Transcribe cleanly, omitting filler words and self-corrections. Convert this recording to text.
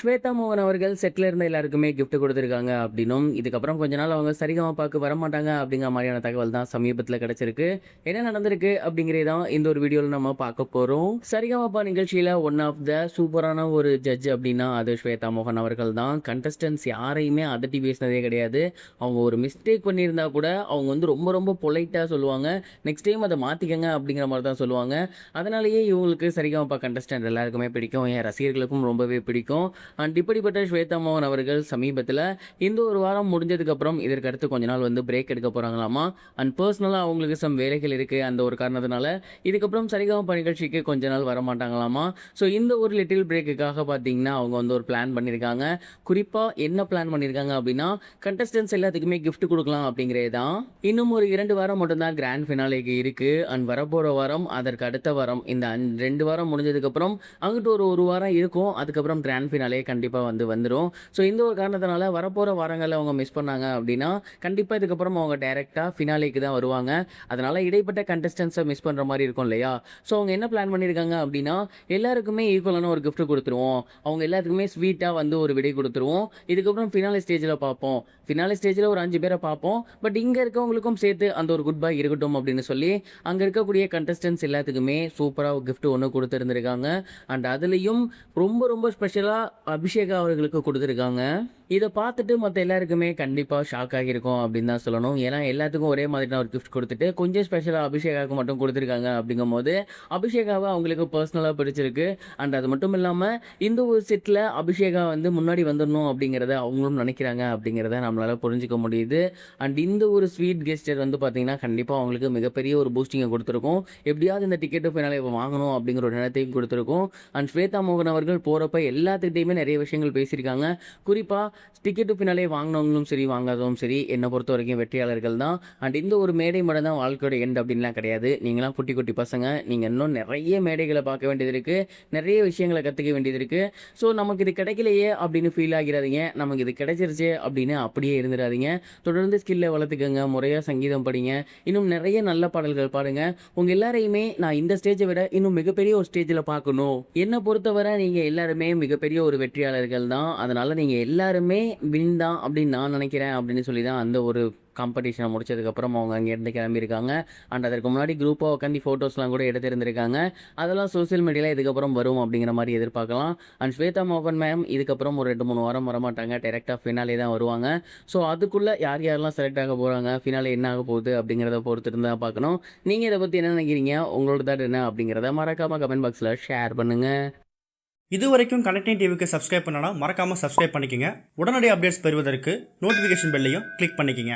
ஸ்வேதா மோகன் அவர்கள் செட்டில் இருந்த எல்லாருக்குமே கிஃப்ட் கொடுத்துருக்காங்க அப்படின்னும், இதுக்கப்புறம் கொஞ்ச நாள் அவங்க சரிகமபாக்கு வரமாட்டாங்க அப்படிங்கிற மாதிரியான தகவல் தான் சமீபத்தில கிடைச்சிருக்கு. என்ன நடந்திருக்கு அப்படிங்கிறது தான் இந்த ஒரு வீடியோல நம்ம பார்க்க போறோம். சரிகமபா நிகழ்ச்சியில ஒன் ஆஃப் த சூப்பரான ஒரு ஜட்ஜ் அப்படின்னா அது ஸ்வேதா மோகன் அவர்கள் தான். கண்டஸ்டன்ட்ஸ் யாரையுமே அதட்டி பேசினதே கிடையாது. அவங்க ஒரு மிஸ்டேக் பண்ணியிருந்தா கூட அவங்க வந்து ரொம்ப ரொம்ப பொலைட்டா சொல்லுவாங்க. நெக்ஸ்ட் டைம் அதை மாத்திக்கங்க அப்படிங்கிற மாதிரி தான் சொல்லுவாங்க. அதனாலேயே இவங்களுக்கு சரிகமபா கண்டஸ்டன்ட் எல்லாருக்குமே பிடிக்கும். என் ரசிகர்களுக்கும் ரொம்பவே பிடிக்கும். அண்ட் இப்படிப்பட்ட ஸ்வேதா மோகன் அவர்கள் சமீபத்தில் இந்த ஒரு வாரம் முடிஞ்சதுக்கப்புறம் இதற்கு அடுத்து கொஞ்ச நாள் வந்து பிரேக் எடுக்க போகிறாங்களாமா. அண்ட் பர்சனலாக அவங்களுக்கு சம் வேலைகள் இருக்குது. அந்த ஒரு காரணத்தினால இதுக்கப்புறம் சரிகமபா நிகழ்ச்சிக்கு கொஞ்ச நாள் வரமாட்டாங்களாமா. ஸோ இந்த ஒரு லிட்டில் பிரேக்குக்காக பார்த்தீங்கன்னா அவங்க வந்து ஒரு பிளான் பண்ணியிருக்காங்க. குறிப்பாக என்ன பிளான் பண்ணியிருக்காங்க அப்படின்னா கண்டஸ்டன்ஸ் எல்லாத்துக்குமே கிஃப்ட் கொடுக்கலாம் அப்படிங்கிறது தான். இன்னும் ஒரு 2 வாரம் மட்டும்தான் கிராண்ட் ஃபினாலேக்கு இருக்குது. அண்ட் வரப்போகிற வாரம் அதற்கு அடுத்த வாரம் இந்த 2 வாரம் முடிஞ்சதுக்கப்புறம் அங்கிட்டு ஒரு வாரம் இருக்கும். அதுக்கப்புறம் கிராண்ட் ஃபினாலே கண்டிப்பாக வந்துடும். ஸோ இந்த ஒரு காரணத்தினால வரப்போகிற வாரங்களில் அவங்க மிஸ் பண்ணாங்க அப்படின்னா கண்டிப்பாக இதுக்கப்புறம் அவங்க டைரெக்டாக ஃபினாலேக்கு தான் வருவாங்க. அதனால் இடைப்பட்ட கண்டஸ்டன்ஸை மிஸ் பண்ணுற மாதிரி இருக்கும் இல்லையா? ஸோ அவங்க என்ன பிளான் பண்ணியிருக்காங்க அப்படின்னா எல்லாருக்குமே ஈக்குவலான ஒரு கிஃப்ட் கொடுத்துருவோம். அவங்க எல்லாத்துக்குமே ஸ்வீட்டாக வந்து ஒரு விடை கொடுத்துருவோம். இதுக்கப்புறம் ஃபினாலே ஸ்டேஜில் பார்ப்போம். ஃபினாலே ஸ்டேஜில் ஒரு 5 பேரை பார்ப்போம். பட் இங்கே இருக்கவங்களுக்கும் சேர்த்து அந்த ஒரு குட் பை இருக்கட்டும் அப்படின்னு சொல்லி அங்கே இருக்கக்கூடிய கண்டஸ்டன்ஸ் எல்லாத்துக்குமே சூப்பராக கிஃப்ட் ஒன்று கொடுத்துருந்துருக்காங்க. அண்ட் அதுலேயும் ரொம்ப ரொம்ப ஸ்பெஷலாக அபிஷேகா அவர்களுக்கு கொடுத்துருக்காங்க. இதை பார்த்துட்டு மற்ற எல்லாருக்குமே கண்டிப்பாக ஷாக் ஆகியிருக்கும் அப்படின்னு தான் சொல்லணும். ஏன்னா எல்லாத்துக்கும் ஒரே மாதிரியான ஒரு கிஃப்ட் கொடுத்துட்டு கொஞ்சம் ஸ்பெஷலாக அபிஷேகாவுக்கு மட்டும் கொடுத்துருக்காங்க. அப்படிங்கும்போது அபிஷேகாவை அவங்களுக்கு பர்சனலாக பிடிச்சிருக்கு. அண்ட் அது மட்டும் இல்லாமல் இந்த ஒரு செட்டில் அபிஷேகா வந்து முன்னாடி வந்துடணும் அப்படிங்கிறத அவங்களும் நினைக்கிறாங்க அப்படிங்கிறத நம்மளால் புரிஞ்சிக்க முடியுது. அண்ட் இந்த ஒரு ஸ்வீட் கெஸ்டர் வந்து பார்த்திங்கன்னா கண்டிப்பாக அவங்களுக்கு மிகப்பெரிய ஒரு பூஸ்டிங்கை கொடுத்துருக்கும். எப்படியாவது இந்த டிக்கெட்டு ஃபைனலை வாங்கணும் அப்படிங்கிற ஒரு நிலத்தையும் கொடுத்துருக்கும். அண்ட் ஸ்வேதா மோகன் அவர்கள் போகிறப்ப எல்லாத்துக்கிட்டையுமே நிறைய விஷயங்கள் பேசியிருக்காங்க. குறிப்பாக டிக்கெட்டு பின்னாலே வாங்கினவங்களும் சரி வாங்காதவங்களும் சரி என்னை பொறுத்த வரைக்கும் வெற்றியாளர்கள் தான். அண்ட் இந்த ஒரு மேடை மட்டும் தான் வாழ்க்கையோட எண்ட் அப்படின்லாம் கிடையாது. நீங்களாம் குட்டி குட்டி பசங்க, நீங்கள் இன்னும் நிறைய மேடைகளை பார்க்க வேண்டியது இருக்குது, நிறைய விஷயங்களை கற்றுக்க வேண்டியது இருக்குது. ஸோ நமக்கு இது கிடைக்கலையே அப்படின்னு ஃபீல் ஆகிறாதீங்க. நமக்கு இது கிடைச்சிருச்சு அப்படின்னு அப்படியே இருந்துடாதீங்க. தொடர்ந்து ஸ்கில்லை வளர்த்துக்கங்க, முறையாக சங்கீதம் படிங்க, இன்னும் நிறைய நல்ல பாடல்கள் பாடுங்க. உங்கள் எல்லாரையுமே நான் இந்த ஸ்டேஜை விட இன்னும் மிகப்பெரிய ஒரு ஸ்டேஜில் பார்க்கணும். என்னை பொறுத்தவரை நீங்கள் எல்லாருமே மிகப்பெரிய ஒரு வெற்றியாளர்கள் தான். அதனால் நீங்கள் எல்லாருமே வின் தான் அப்படின்னு நான் நினைக்கிறேன் அப்படின்னு சொல்லி தான் அந்த ஒரு காம்படிஷனை முடிச்சதுக்கப்புறம் அவங்க அங்கேருந்து கிளம்பியிருக்காங்க. அண்ட் அதற்கு முன்னாடி குரூப்பாக உட்காந்து ஃபோட்டோஸ்லாம் கூட எடுத்திருந்திருக்காங்க. அதெல்லாம் சோசியல் மீடியாவில் இதுக்கப்புறம் வரும் அப்படிங்கிற மாதிரி எதிர்பார்க்கலாம். அண்ட் ஸ்வேதா மோகன் மேம் இதுக்கப்புறம் ஒரு 2-3 வாரம் வரமாட்டாங்க. டைரெக்டாக ஃபினாலே தான் வருவாங்க. ஸோ அதுக்குள்ளே யார் யாரெல்லாம் செலக்ட் ஆக போகிறாங்க, ஃபினாலே என்ன ஆக போகுது அப்படிங்கிறத பொறுத்து இருந்தால் பார்க்கணும். நீங்கள் இதை பற்றி என்ன நினைக்கிறீங்க, உங்களோட தாட் என்ன அப்படிங்கிறத மறக்காமல் கமெண்ட் பாக்ஸில் ஷேர் பண்ணுங்கள். இது வரைக்கும் கனெக்டிங் டிவிக்கு சப்ஸ்கிரைப் பண்ணனா மறக்காமல் சப்ஸ்கிரைப் பண்ணிக்கங்க. உடனடி அப்டேட்ஸ் பெறுவதற்கு நோட்டிஃபிகேஷன் பெல்லையும் கிளிக் பண்ணிக்கங்க.